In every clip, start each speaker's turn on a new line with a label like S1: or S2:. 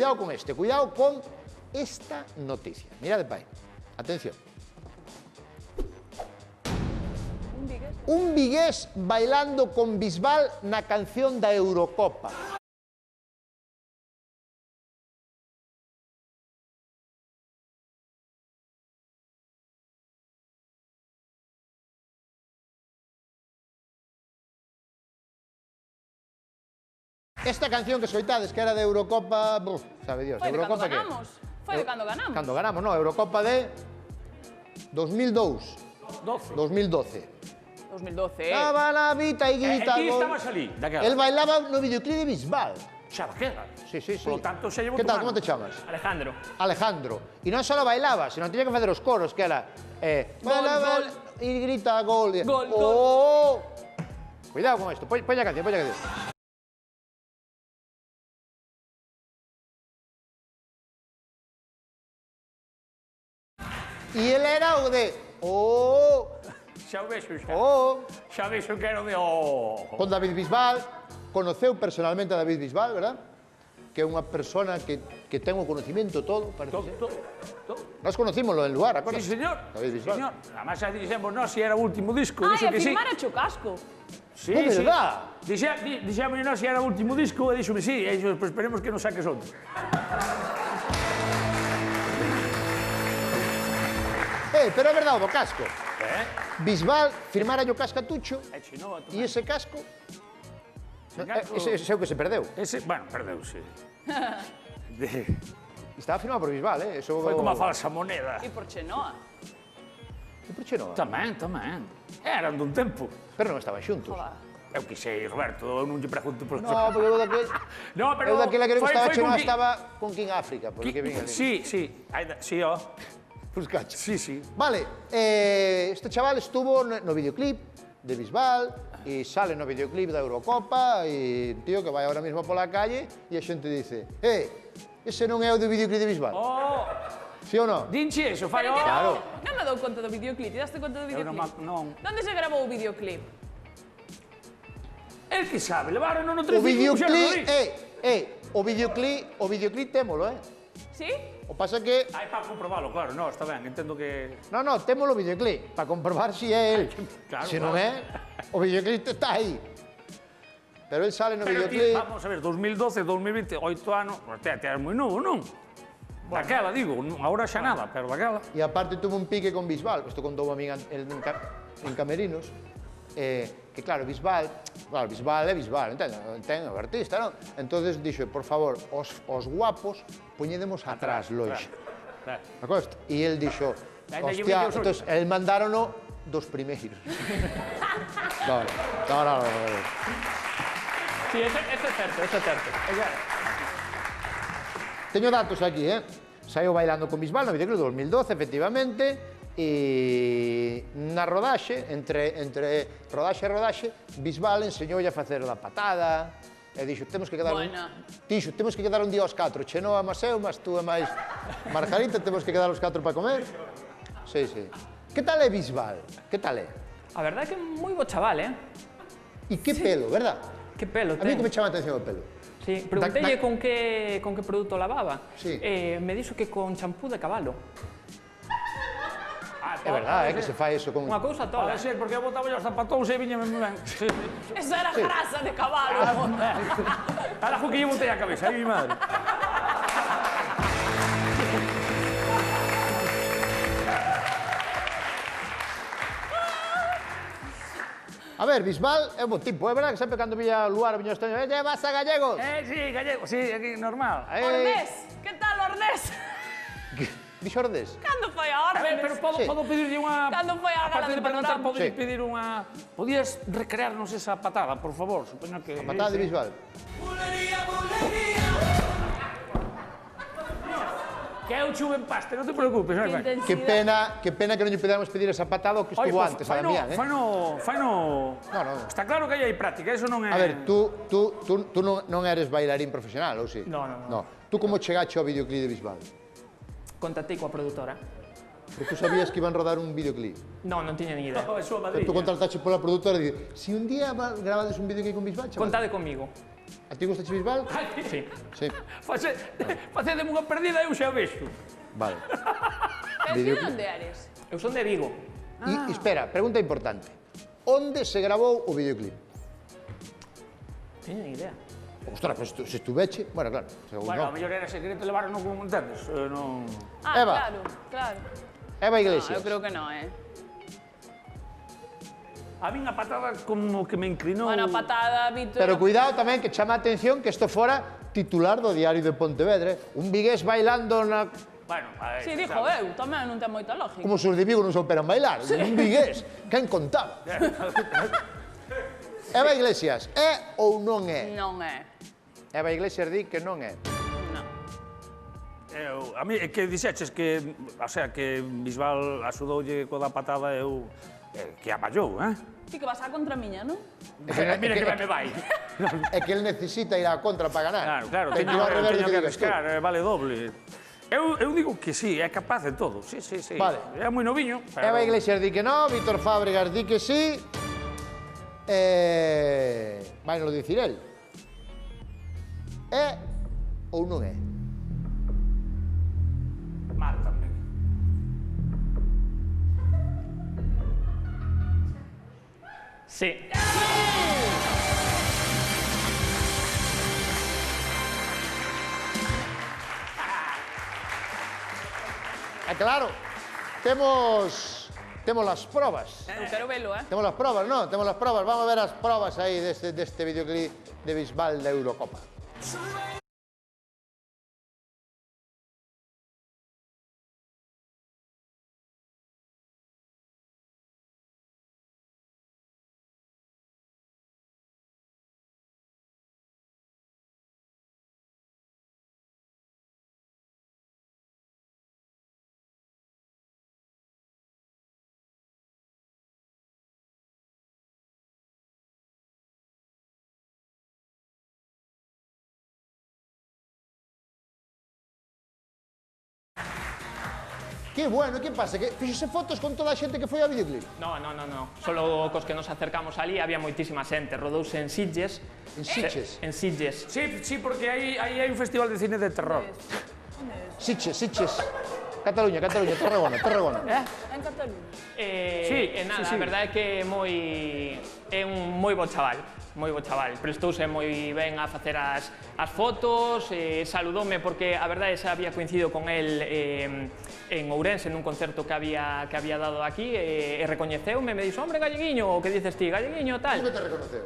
S1: cuidado con este, cuidado con esta noticia. Mirad de pai. Atención. Un vigués bailando con Bisbal na canción da Eurocopa. Esta canción que soitades, que era de Eurocopa, sabe Dios,
S2: Foi de cando
S1: Eurocopa que?
S2: ganamos. Foi de cando ganamos.
S1: Cando ganamos, no, Eurocopa de 2002. 2012.
S2: 2012,
S1: Estaba la vita y grita.
S3: Aquí
S1: gol.
S3: estabas ali, daquela.
S1: Él bailaba no videoclip de Bisbal.
S3: Xa daquela.
S1: Sí, sí, sí.
S3: Por lo tanto, xa llevo
S1: ¿Qué tal?
S3: tomando.
S1: ¿Cómo te chamas?
S2: Alejandro.
S1: Alejandro. Y non solo bailaba, sino tenía que facer os coros, que era...
S2: Gol.
S1: Y grita gol.
S2: Gol,
S1: Oh. Cuidado con esto, poña a canción, poña a canción. E ele era o de... Oh.
S3: Xa o vexo, xa.
S1: Oh.
S3: Xa vexo que era o de... Oh.
S1: Con David Bisbal, conoceu personalmente a David Bisbal, verdad? Que é unha persona que ten o conocimiento todo, parece ser.
S3: Todo.
S1: Nos conocímoslo en lugar, acordas?
S3: Sí, señor.
S1: David Bisbal.
S3: Señor. Además, xa dixemos, no, si era o último disco,
S2: Ai,
S3: dixo
S2: a
S3: que sí.
S2: firmar a casco.
S3: Sí,
S1: É
S3: sí.
S1: verdad.
S3: Dixemos, no, si era o último disco, e dixo que sí, e dixo, pues esperemos que nos saques outro.
S1: Pero é verdade, o casco. Bisbal firmara o cascatucho
S3: E chino,
S1: e ese casco...
S3: casco-
S1: Ese é o que se perdeu.
S3: Ese, bueno, perdeuse.
S1: Estaba firmado por Bisbal, Eso...
S3: Foi como a falsa moneda.
S2: E por Chenoa.
S1: E por che non?
S3: Tamén. Eran dun tempo.
S1: Pero non estaban xuntos.
S2: Joder.
S3: Eu que sei, Roberto, eu non lle pregunto por...
S1: No, porque eu daquel...
S3: No, pero...
S1: Eu daquela creo que
S3: foi-
S1: estaba
S3: foi
S1: Chenoa,
S3: con
S1: estaba con King África, por que vin ali.
S3: Sí, sí, ó.
S1: Pues cacho.
S3: Sí.
S1: Vale, este chaval estuvo no videoclip de Bisbal e sale no videoclip da Eurocopa e un tío que vai ahora mismo pola calle e a xente dice ese non é o do videoclip de Bisbal,
S3: Oh,
S1: sí ou non?
S3: dinche eso, fai
S2: Pero que
S3: ó.
S2: non me dou conta do videoclip. Ti daste conta do
S3: Eu
S2: videoclip?
S3: non.
S2: Donde se grabou o videoclip?
S3: El que sabe, levaron no
S1: O
S3: 35,
S1: videoclip o videoclip témolo,
S2: Sí?
S1: O pasa que
S3: Hai para comprobalo, claro, no, está ben, entendo que...
S1: no, témolo o videoclip para comprobar si é el.
S3: Claro,
S1: Se non é, o videoclip está aí. Pero el sale no
S3: Pero ti,
S1: videoclip.
S3: vamos a ver, 2012, 2020, 8 anos, te é moi novo, non? Daquela, digo, agora xa nada, pero daquela.
S1: E aparte tuvo un pique con Bisbal, isto contou a min en Camerinos, que claro, Bisbal é Bisbal, entende, o artista, non? Entonces dixo, por favor, os guapos poñedemos atrás, loixo.
S3: Claro.
S1: Acosta? E el dixo,
S3: Ainda lle
S1: hostia,
S3: metió os
S1: entonces el mandárono dos primeiros. No.
S2: Sí, eso é certo.
S1: Teño datos aquí, Saiu bailando con Bisbal no videoclip 2012, efectivamente, e na rodaxe, entre rodaxe e rodaxe, Bisbal enseñoulle a facer da patada, e dixo, temos que quedar temos que quedar un día aos 4, Chenoa máis eu, máis tú e máis Margarita, temos que quedar os 4 para comer. Sí. Que tal é Bisbal? Que tal é?
S4: A verdade é que é moi bo chaval,
S1: E que pelo, verdad?
S4: Que pelo
S1: A mí
S4: ten.
S1: que me chama a atención o pelo.
S4: Sí, preguntei con que produto lavaba.
S1: Sí.
S4: Me dixo que con champú de cabalo.
S1: É verdade, que se fai eso con...
S4: Unha cousa tola.
S3: Pode ser, porque eu botaba os zapatóns e viña ben. Sí.
S2: Esa era grasa de cabalo.
S3: Ahora foi que lle botei a cabeza, aí mi madre.
S1: A ver, Bisbal é un bo tipo, é verdade que sempre cando vía Luar, viña este año, vas a gallegos!
S3: Sí, gallego, sí, aquí normal.
S2: Ornés, que tal Ornés?
S1: Dixo Ordés?
S2: Cando foi a
S3: A ver,
S2: Ornés?
S3: pero
S1: Sí.
S3: podo pedirlle unha...
S2: Cando foi a gala
S3: Aparte
S2: de
S3: de preguntar,
S2: Panorama?
S3: podes
S1: Sí.
S3: pedir unha... Podías recrearnos esa patada, por favor? Supoño que...
S1: A patada de Bisbal.
S3: Que eu chuve en paste, non te preocupes, non é?
S1: Que pena que non lle podamos pedir esa patada o que estuvo antes, a Damián,
S3: Faino...
S1: No.
S3: Está claro que aí hai práctica, eso non é...
S1: A ver, tú non eres bailarín profesional, ou si?
S4: No.
S1: Tú como chegache ao videoclip de Bisbal?
S4: Contactei coa produtora.
S1: Pero tú sabías que iban rodar un videoclip.
S4: Non tiña ni idea.
S3: É súa
S1: Pero
S3: madriña.
S1: tú contratache pola produtora e dices, si un día grabades un videoclip con Bisbal, chaval.
S4: Contade comigo.
S1: A ti gusta Bisbal?
S4: Sí.
S1: Sí.
S3: Facedeme unha perdida e eu xa vexo.
S1: Vale.
S2: Pero ti onde eres?
S4: Eu son de Vigo.
S1: E espera, pregunta importante. Onde se grabou o videoclip?
S4: Teño ni idea.
S1: Ostras, pues se estuveche... Bueno, claro.
S3: Bueno, a mellor era secreto levarnos como entendes. Non...
S2: Ah,
S1: Eva.
S2: claro.
S1: Eva
S2: No,
S1: Iglesias.
S2: eu creo que no,
S3: A min a patada como que me inclinou...
S2: Bueno, patada, Víctor.
S1: Pero cuidado tamén que chama a atención que isto fora titular do Diario de Pontevedra. Un vigués bailando na...
S3: Bueno, a ver,
S2: Si, dixo
S3: sabes.
S2: eu, tamén non ten moita lógica.
S1: Como se os de Vigo non souperan bailar. Un vigués. Quen contaba? Eva Iglesias, é ou non é?
S2: Non é.
S1: Eva Iglesias di que non é.
S2: Non.
S3: A mí, é que dixeches que, o sea, que Bisbal axudoulle co da patada eu que aballou,
S2: Ti que vas á contra miña, non?
S3: Mira que me vai.
S1: É que el necesita ir á contra para ganar.
S3: Claro,
S1: Ten que ir ao revés do
S3: teño
S1: que
S3: que
S1: digas tú.
S3: arriscar, vale doble. Eu digo que sí, é capaz de todo, sí.
S1: Vale.
S3: É moi noviño, pero...
S1: Eva Iglesias di que non, Víctor Fábregas di que sí. Vai nos dicir el. É ou non é?
S3: Mátame.
S4: Sí.
S1: É claro, temos as probas.
S2: Eu quero velo,
S1: Temos as probas, non? Temos as probas. Vamos a ver as probas aí deste videoclip de Bisbal da Eurocopa. Que bueno, que pasa? Que fixose fotos con toda a xente que foi ao videoclip?
S4: No. Solo cos que nos acercamos ali había moitísima xente. Rodouse en Sitges.
S1: En Sitges?
S4: En Sitges.
S3: Sí, porque aí hai un festival de cine de terror.
S1: Sitges. Cataluña, Tarragona.
S2: En Cataluña.
S4: E nada,
S3: sí.
S4: a verdade é que é un moi bo chaval. Prestouse moi ben a facer as fotos, saludoume porque a verdade xa había coincidido con el en Ourense nun concerto que había dado aquí e recoñeceume, me dixo, hombre, galleguiño, o que dices ti, galleguiño, tal.
S1: Como te reconoceu?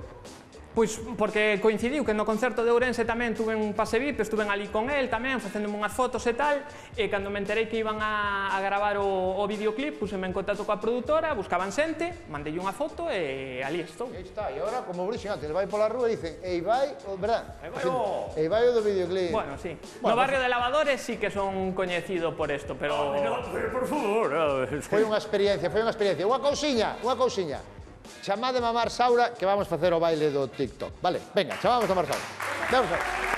S4: Pois porque coincidiu que no concerto de Ourense tamén tuve un pase VIP, estuve ali con el tamén, facéndome unhas fotos e tal, e cando me enterei que iban a gravar o videoclip, puseme en contacto coa produtora, buscaban xente, mandei unha foto e ali estou.
S1: E aí está, e agora, como Brixen antes, vai pola rúa e dicen, ei vai, verdad? Ei vai o do videoclip.
S4: Bueno, sí. No barrio de Lavadores sí que son coñecido por esto, pero...
S3: Pero por favor,
S1: Foi unha experiencia. Unha cousiña. Chamade a Mar Saura que vamos facer o baile do TikTok. Vale, venga, chamamos a Mar Saura. Vamos a ver.